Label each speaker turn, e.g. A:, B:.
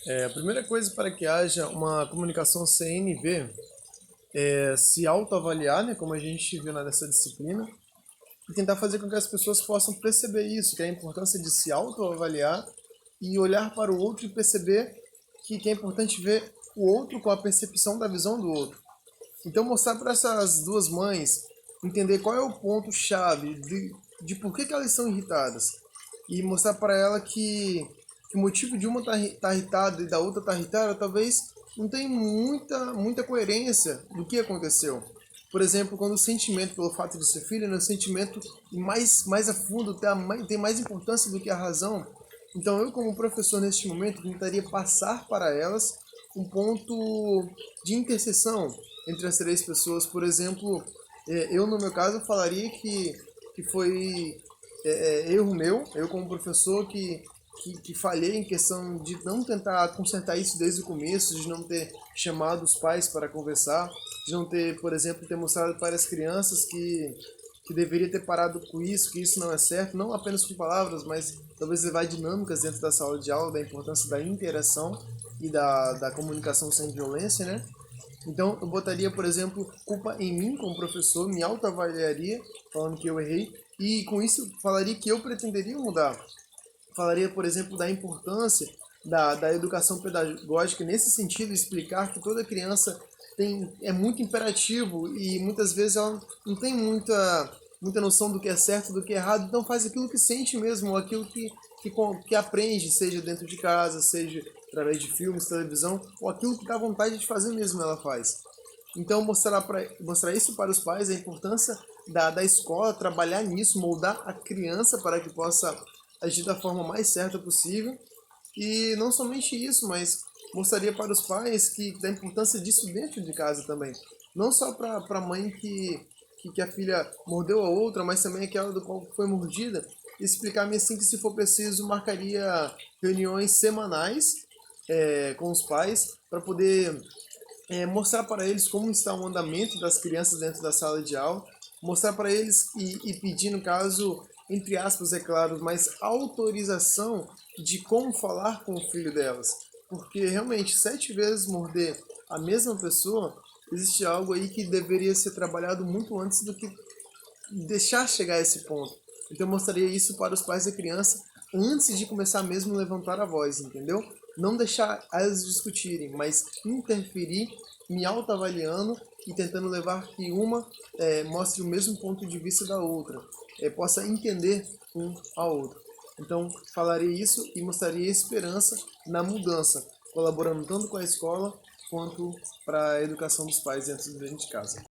A: A primeira coisa para que haja uma comunicação CNV é se autoavaliar, né, como a gente viu nessa disciplina, e tentar fazer com que as pessoas possam perceber isso, que é a importância de se autoavaliar e olhar para o outro e perceber que é importante ver o outro com a percepção da visão do outro. Então mostrar para essas duas mães, entender qual é o ponto-chave de por que elas são irritadas. E mostrar para ela que o motivo de uma tá irritada e da outra tá irritada talvez não tem muita coerência do que aconteceu. Por exemplo, quando o sentimento, pelo fato de ser filho, né, o sentimento mais a fundo tem mais importância do que a razão. Então eu, como professor neste momento, tentaria passar para elas um ponto de interseção entre as três pessoas. Por exemplo, eu no meu caso falaria que foi erro meu, eu como professor que falhei em questão de não tentar consertar isso desde o começo, de não ter chamado os pais para conversar, de não ter, por exemplo, ter mostrado para as crianças que deveria ter parado com isso, que isso não é certo, não apenas com palavras, mas talvez levar dinâmicas dentro da sala de aula, da importância da interação e da comunicação sem violência, né? Então, eu botaria, por exemplo, culpa em mim como professor, me autoavaliaria, falando que eu errei, e com isso falaria que eu pretenderia mudar. Falaria, por exemplo, da importância da educação pedagógica nesse sentido, explicar que toda criança é muito imperativo e muitas vezes ela não tem muita noção do que é certo e do que é errado, então faz aquilo que sente mesmo, aquilo que aprende, seja dentro de casa, seja através de filmes, televisão, ou aquilo que dá vontade de fazer mesmo ela faz. Então, mostrar isso para os pais, a importância da escola, trabalhar nisso, moldar a criança para que possa agir da forma mais certa possível. E não somente isso, mas mostraria para os pais da importância disso dentro de casa também. Não só para a mãe que a filha mordeu a outra, mas também aquela do qual foi mordida. Explicar-me assim que, se for preciso, marcaria reuniões semanais com os pais para poder mostrar para eles como está o andamento das crianças dentro da sala de aula, mostrar para eles e pedir, no caso, entre aspas, é claro, mas autorização de como falar com o filho delas. Porque realmente, 7 vezes morder a mesma pessoa, existe algo aí que deveria ser trabalhado muito antes do que deixar chegar a esse ponto. Então eu mostraria isso para os pais da criança antes de começar mesmo a levantar a voz, entendeu? Não deixar elas discutirem, mas interferir, me autoavaliando e tentando levar que uma mostre o mesmo ponto de vista da outra, possa entender um ao outro. Então falaria isso e mostraria esperança na mudança, colaborando tanto com a escola quanto para a educação dos pais dentro de casa.